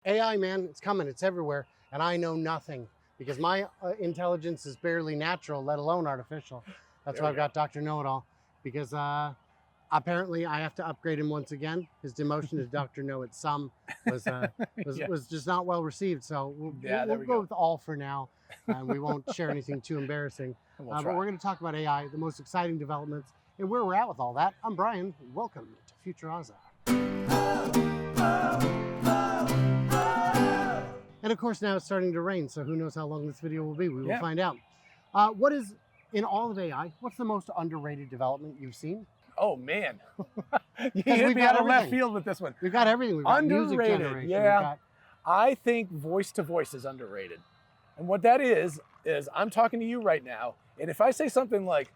AI, man, it's coming, it's everywhere, and I know nothing because my intelligence is barely natural, let alone artificial. That's why I've got Dr. Know-It-All, because apparently I have to upgrade him once again. His demotion to Dr. Know-It-Some was just not well received, so we'll go with all for now, and we won't share anything too embarrassing. But we're going to talk about AI, the most exciting developments, and where we're at with all that. I'm Brian. Welcome to Future Ozza. And of course, now it's starting to rain, so who knows how long this video will be. We will find out. What is, in all of AI, what's the most underrated development you've seen? Oh, man. You hit me out of left field with this one. We've got everything. We've got music generation. Yeah. I think voice-to-voice is underrated. And what that is I'm talking to you right now, and if I say something like,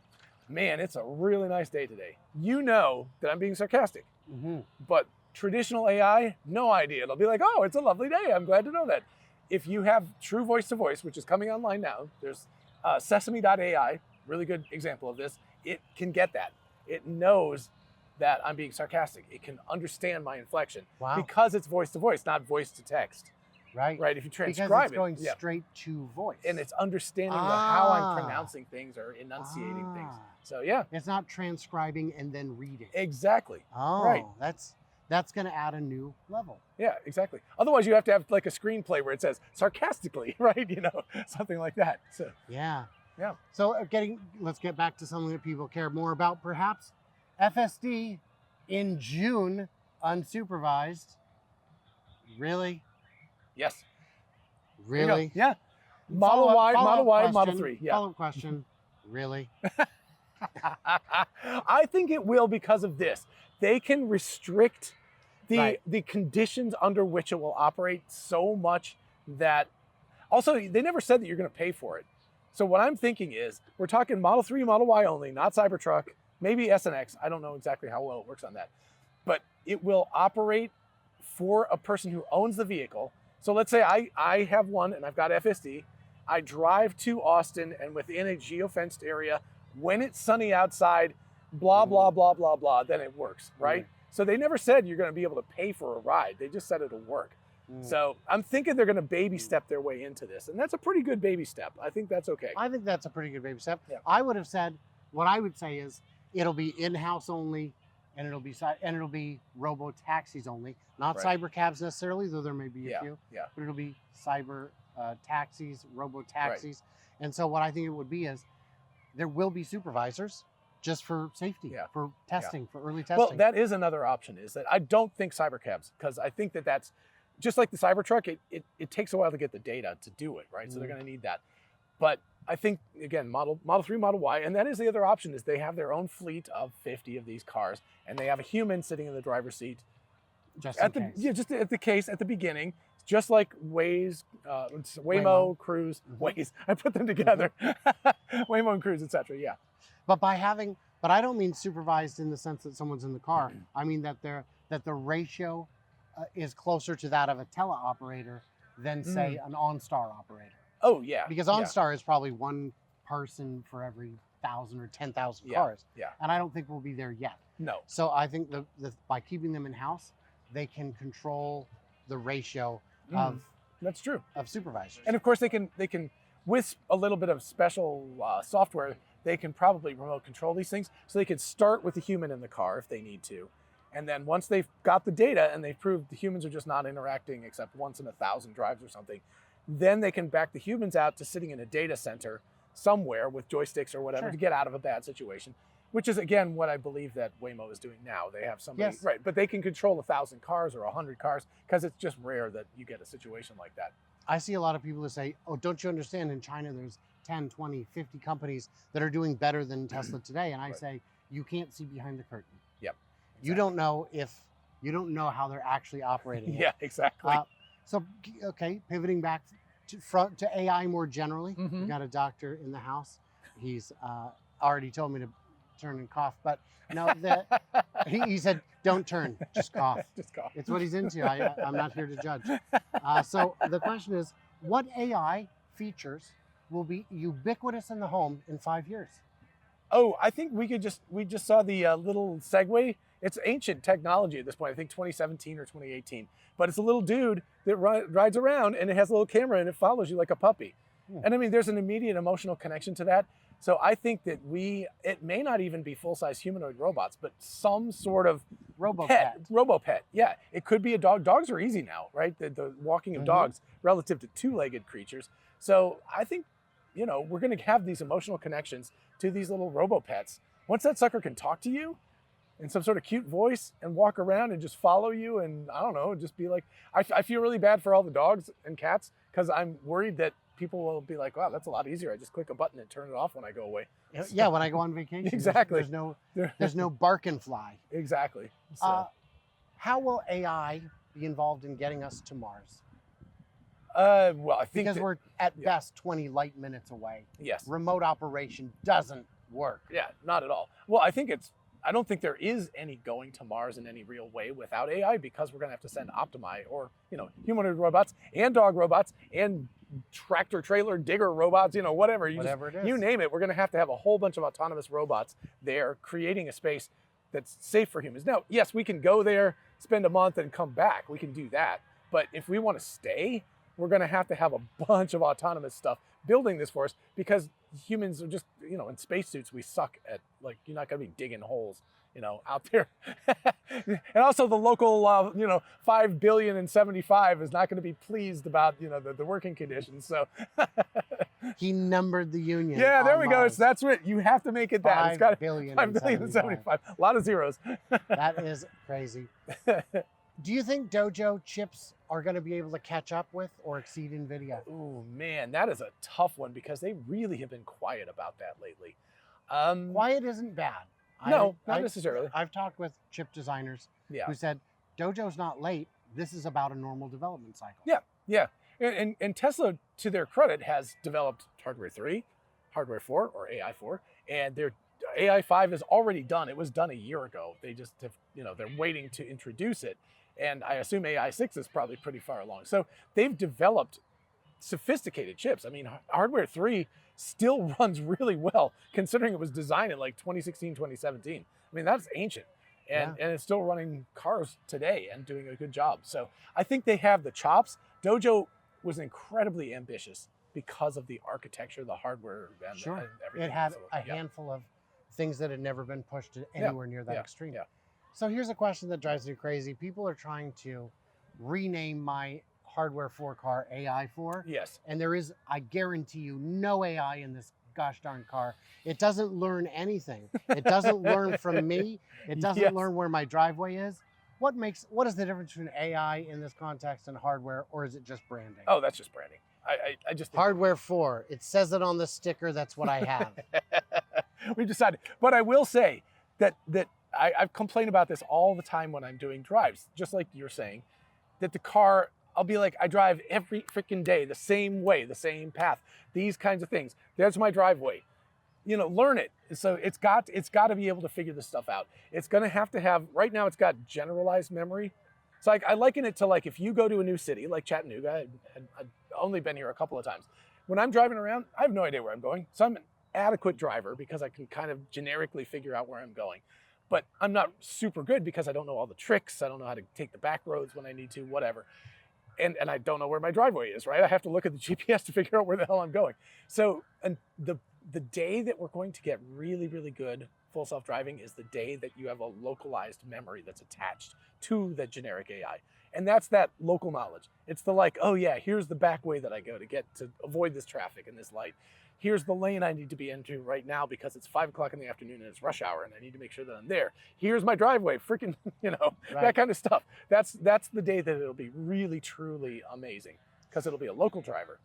man, it's a really nice day today, you know that I'm being sarcastic. Mm-hmm. But traditional AI, no idea. It'll be like, oh, it's a lovely day. I'm glad to know that. If you have true voice-to-voice, which is coming online now, there's Sesame.ai, really good example of this. It can get that. It knows that I'm being sarcastic. It can understand my inflection because it's voice-to-voice, not voice-to-text. Right. Right. If you transcribe because it's going straight to voice. And it's understanding how I'm pronouncing things or enunciating things. So, yeah. It's not transcribing and then reading. Exactly. Oh, right. That's going to add a new level. Yeah, exactly. Otherwise, you have to have like a screenplay where it says sarcastically, right? You know, something like that. So yeah. So let's get back to something that people care more about, perhaps. FSD in June, unsupervised. Really? Yes. Really? Yeah. Model Y, Model 3. Yeah. Follow-up question. Really? I think it will because of this. They can restrict the conditions under which it will operate so much that, also, they never said that you're going to pay for it. So what I'm thinking is, we're talking Model 3, Model Y only, not Cybertruck, maybe S and X. I don't know exactly how well it works on that. But it will operate for a person who owns the vehicle. So let's say I have one and I've got FSD. I drive to Austin and within a geofenced area, when it's sunny outside, blah, blah, blah, blah, blah, then it works, right? So they never said you're going to be able to pay for a ride. They just said it'll work. So I'm thinking they're going to baby step their way into this. And that's a pretty good baby step. I think that's okay. I think that's a pretty good baby step. Yeah. I would have said, what I would say is it'll be in-house only and it'll be robo-taxis only. Not cyber cabs necessarily, though there may be a few. Yeah. But it'll be cyber taxis, robo-taxis. Right. And so what I think it would be is there will be supervisors just for safety, for testing, for early testing. Well, that is another option, is that I don't think cyber cabs, because I think that that's, just like the Cybertruck, it takes a while to get the data to do it, right? So they're going to need that. But I think, again, Model 3, Model Y, and that is the other option, is they have their own fleet of 50 of these cars, and they have a human sitting in the driver's seat. Just at the beginning, just like Waymo, Cruise, Waze. I put them together. Waymo and Cruise, etc. Yeah. But I don't mean supervised in the sense that someone's in the car. I mean that the ratio is closer to that of a teleoperator than, say, an OnStar operator. Oh, yeah. Because OnStar is probably one person for every 1,000 or 10,000 cars. Yeah. And I don't think we'll be there yet. No. So I think by keeping them in-house, they can control the ratio of that's true of supervisors. And of course they can with a little bit of special software, they can probably remote control these things. So they could start with the human in the car if they need to. And then once they've got the data and they've proved the humans are just not interacting except once in 1,000 drives or something, then they can back the humans out to sitting in a data center somewhere with joysticks or whatever to get out of a bad situation, which is, again, what I believe that Waymo is doing now. They have somebody, right, but they can control 1,000 cars or 100 cars because it's just rare that you get a situation like that. I see a lot of people who say, oh, don't you understand, in China there's 10, 20, 50 companies that are doing better than Tesla today. And I say, you can't see behind the curtain. Yep. Exactly. You don't know how they're actually operating. Yeah, exactly. So, okay, pivoting back to AI more generally. We've got a doctor in the house. He's already told me to turn and cough, but no, he said, don't turn, just cough. Just cough. It's what he's into. I'm not here to judge. So the question is, what AI features will be ubiquitous in the home in 5 years? Oh, I think we just saw the little segue It's ancient technology at this point. I think 2017 or 2018. But it's a little dude that rides around, and it has a little camera, and it follows you like a puppy. And I mean, there's an immediate emotional connection to that. So I think that it may not even be full-size humanoid robots, but some sort of robo-pet. Yeah, it could be a dog. Dogs are easy now, right? The walking of dogs relative to two-legged creatures. So I think, you know, we're going to have these emotional connections to these little robo-pets. Once that sucker can talk to you in some sort of cute voice and walk around and just follow you, and I don't know, just be like, I feel really bad for all the dogs and cats, because I'm worried that people will be like, wow, that's a lot easier. I just click a button and turn it off when I go away. Yeah, when I go on vacation. Exactly. There's no bark and fly. Exactly. So. How will AI be involved in getting us to Mars? Well, I think because we're at best 20 light minutes away. Yes. Remote operation doesn't work. Yeah, not at all. Well, I don't think there is any going to Mars in any real way without AI, because we're going to have to send Optimi, or, you know, humanoid robots and dog robots and tractor trailer digger robots, you know, whatever it is. You name it. We're going to have a whole bunch of autonomous robots there, creating a space that's safe for humans. Now, yes, we can go there, spend a month, and come back. We can do that. But if we want to stay, we're going to have a bunch of autonomous stuff building this for us, because humans are just, you know, in spacesuits, we suck at, like, you're not going to be digging holes, you know, out there. And also the local, you know, 5 billion and 75 is not going to be pleased about, you know, the working conditions. So he numbered the union. Yeah, there we go. That's it. You have to make it that. It's got 5 billion and 75. A lot of zeros. That is crazy. Do you think Dojo chips are going to be able to catch up with or exceed NVIDIA? Oh, man, that is a tough one, because they really have been quiet about that lately. Quiet isn't bad. No, not necessarily. I've talked with chip designers who said, Dojo's not late. This is about a normal development cycle. Yeah. And Tesla, to their credit, has developed hardware 3, hardware 4, or AI 4, and their AI 5 is already done. It was done a year ago. They just have, you know, they're waiting to introduce it. And I assume AI 6 is probably pretty far along. So they've developed sophisticated chips. I mean, hardware 3 still runs really well, considering it was designed in like 2016, 2017. I mean, that's ancient. And it's still running cars today and doing a good job. So I think they have the chops. Dojo was incredibly ambitious because of the architecture, the hardware, and, and everything. It had a handful of things that had never been pushed anywhere near that extreme. So here's a question that drives me crazy. People are trying to rename my hardware 4 car AI 4. Yes. And there is, I guarantee you, no AI in this gosh darn car. It doesn't learn anything. It doesn't learn from me. It doesn't learn where my driveway is. What is the difference between AI in this context and hardware, or is it just branding? Oh, that's just branding. I just think hardware 4. It says it on the sticker. That's what I have. We decided. But I will say that I've complained about this all the time when I'm doing drives, just like you're saying, that the car, I'll be like, I drive every freaking day the same way, the same path, these kinds of things. There's my driveway. You know, learn it. So it's got to be able to figure this stuff out. It's going to have, right now it's got generalized memory. So I liken it to, like, if you go to a new city, like Chattanooga, I've only been here a couple of times. When I'm driving around, I have no idea where I'm going. So I'm an adequate driver because I can kind of generically figure out where I'm going. But I'm not super good because I don't know all the tricks. I don't know how to take the back roads when I need to, whatever. And I don't know where my driveway is, right? I have to look at the GPS to figure out where the hell I'm going. So and the day that we're going to get really, really good full self-driving is the day that you have a localized memory that's attached to the generic AI. And that's that local knowledge. It's the, like, oh yeah, here's the back way that I go to avoid this traffic and this light. Here's the lane I need to be into right now because it's 5 o'clock in the afternoon and it's rush hour and I need to make sure that I'm there. Here's my driveway, freaking, you know, that kind of stuff. That's the day that it'll be really, truly amazing because it'll be a local driver.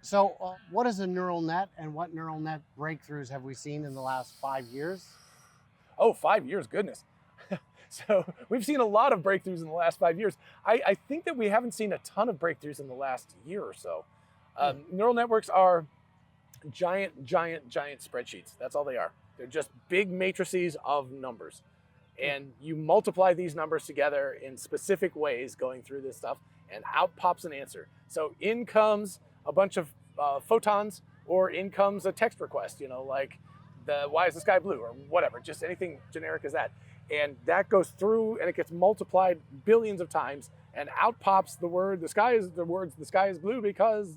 So what is a neural net, and what neural net breakthroughs have we seen in the last 5 years? Oh, 5 years, goodness. So we've seen a lot of breakthroughs in the last 5 years. I think that we haven't seen a ton of breakthroughs in the last year or so. Neural networks are giant spreadsheets. That's all they are. They're just big matrices of numbers. And you multiply these numbers together in specific ways going through this stuff, and out pops an answer. So in comes a bunch of photons, or in comes a text request, you know, like why is the sky blue, or whatever, just anything generic as that. and that goes through and it gets multiplied billions of times, and out pops the word, the sky is blue because,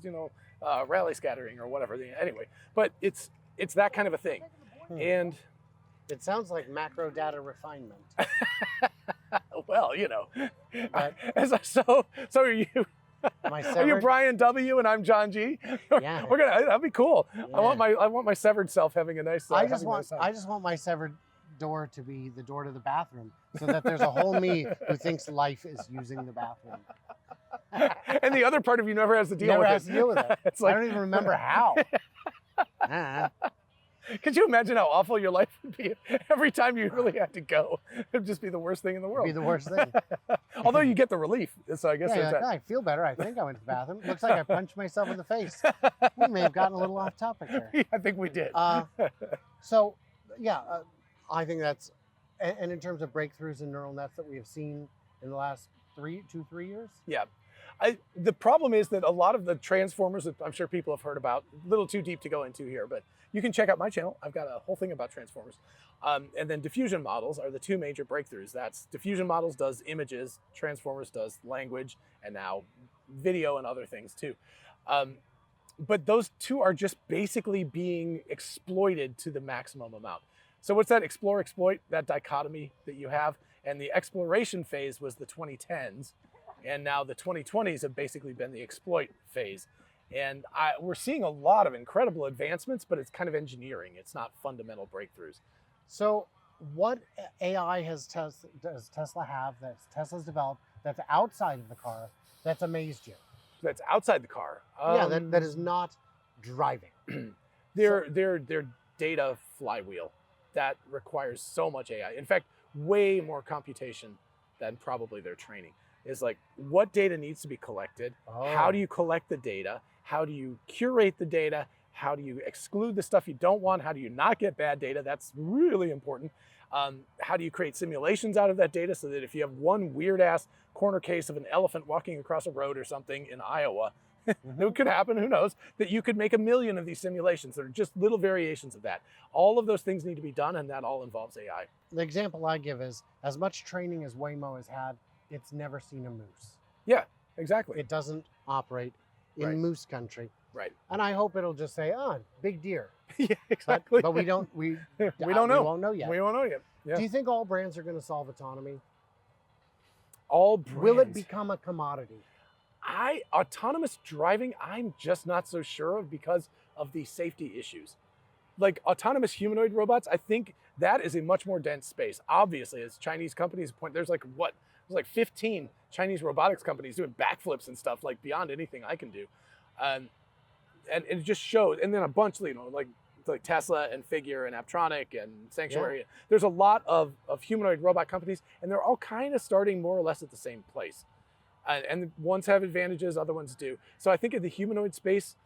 rally scattering or whatever. Anyway, but it's that kind of a thing. And it sounds like macro data refinement. well, But, so are you. am I Are you severed? Brian W. and I'm John G? Yeah. That'd be cool. Yeah. I want my severed self having a nice. I just want my severed door to be the door to the bathroom, so that there's a whole me who thinks life is using the bathroom. And the other part of you never has to deal Never with has it. to deal with it. It's like, I don't even remember how. Could you imagine how awful your life would be every time you really had to go? It'd just be the worst thing in the world. Be the worst thing. Although you get the relief, so I guess Yeah, there's like, that. I feel better. I think I went to the bathroom. Looks like I punched myself in the face. We may have gotten a little off topic there. Yeah, I think we did. So, yeah, I think that's, and in terms of breakthroughs in neural nets that we have seen in the last 3 years. Yeah. The problem is that a lot of the transformers that I'm sure people have heard about, a little too deep to go into here, but you can check out my channel. I've got a whole thing about transformers. And then diffusion models are the two major breakthroughs. That's diffusion models does images, transformers does language, and now video and other things too. But those two are just basically being exploited to the maximum amount. So what's that explore, exploit, that dichotomy that you have? And the exploration phase was the 2010s. And now the 2020s have basically been the exploit phase. And we're seeing a lot of incredible advancements, but it's kind of engineering. It's not fundamental breakthroughs. So what AI does Tesla have that Tesla's developed that's outside of the car that's amazed you? That's outside the car. That is not driving. Their data flywheel that requires so much AI. In fact, way more computation than probably their training. Is like, what data needs to be collected? How do you collect the data? How do you curate the data? How do you exclude the stuff you don't want? How do you not get bad data? That's really important. How do you create simulations out of that data so that if you have one weird ass corner case of an elephant walking across a road or something in Iowa, it could happen, who knows, that you could make 1 million of these simulations that are just little variations of that. All of those things need to be done, and that all involves AI. The example I give is, as much training as Waymo has had, it's never seen a moose. Yeah, exactly. It doesn't operate in Right. moose country. Right. And I hope it'll just say, big deer. Yeah, exactly. But we don't know. We We won't know yet. We won't know yet. Yeah. Do you think all brands are going to solve autonomy? All brands. Will it become a commodity? Autonomous driving, I'm just not so sure of because of the safety issues. Like autonomous humanoid robots, I think that is a much more dense space. Obviously, as Chinese companies point, there's like 15 Chinese robotics companies doing backflips and stuff, like beyond anything I can do. And it just shows, and then a bunch, like Tesla and Figure and Apptronic and Sanctuary. Yeah. There's a lot of humanoid robot companies, and they're all kind of starting more or less at the same place. And ones have advantages, other ones do. So I think in the humanoid space,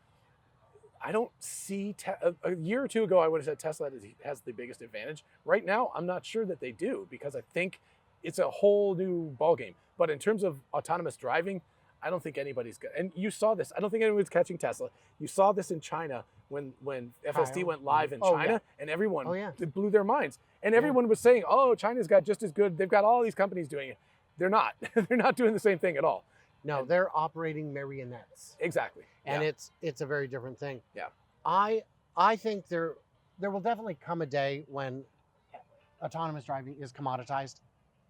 I don't see, a year or two ago, I would have said Tesla has the biggest advantage. Right now, I'm not sure that they do, because I think it's a whole new ballgame. But in terms of autonomous driving, I don't think anybody's good. And you saw this. I don't think anyone's catching Tesla. You saw this in China when FSD went live in China, and everyone it blew their minds. And everyone was saying, "Oh, China's got just as good. They've got all these companies doing it." They're not. They're not doing the same thing at all. No, they're operating marionettes. Exactly. And it's a very different thing. Yeah. I think there will definitely come a day when autonomous driving is commoditized.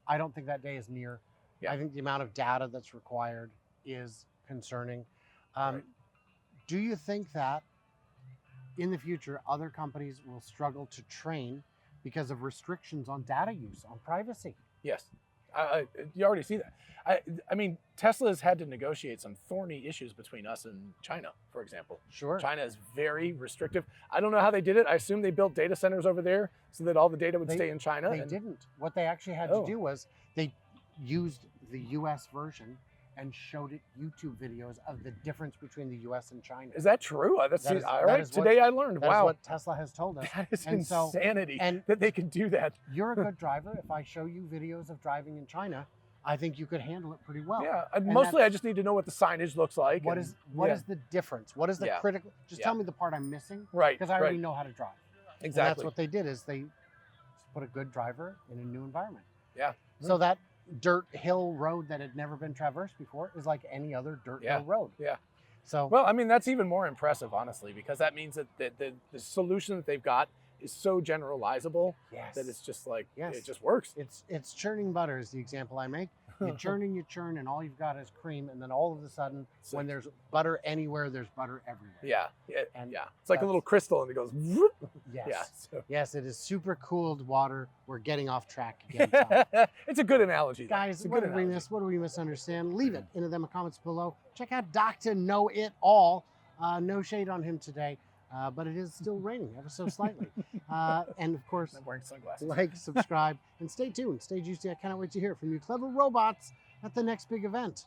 I don't think that day is near. Yeah. I think the amount of data that's required is concerning. Right. Do you think that in the future other companies will struggle to train because of restrictions on data use, on privacy? Yes. You already see that. I mean, Tesla has had to negotiate some thorny issues between us and China, for example. Sure. China is very restrictive. I don't know how they did it. I assume they built data centers over there so that all the data would stay in China. They didn't. What they actually had to do was they used the US version and showed it YouTube videos of the difference between the US and China. Is that true? All right. Today I learned. That's what Tesla has told us. That is insanity that they can do that. You're a good driver. If I show you videos of driving in China, I think you could handle it pretty well. Yeah. Mostly I just need to know what the signage looks like. What is the difference? What is the critical? Just tell me the part I'm missing. Right. Because I already know how to drive. Exactly. And that's what they did, is they put a good driver in a new environment. Yeah. So that dirt hill road that had never been traversed before is like any other dirt hill road. Yeah. So Well, I mean, that's even more impressive, honestly, because that means that the solution that they've got is so generalizable that it's just like, it just works. It's churning butter is the example I make. You churn, and all you've got is cream, and then all of a sudden, when there's butter anywhere, there's butter everywhere. Yeah. And It's like a little crystal, and it goes. Whoop. Yes. Yeah. So. Yes, it is super cooled water. We're getting off track again. Tom. It's a good analogy, though. Guys, what did we miss? What do we misunderstand? Leave it in the comments below. Check out Dr. Know It All. No shade on him today, but it is still raining ever so slightly. And of course, I'm wearing sunglasses. like, subscribe, and stay tuned. Stay juicy. I cannot wait to hear from you clever robots at the next big event.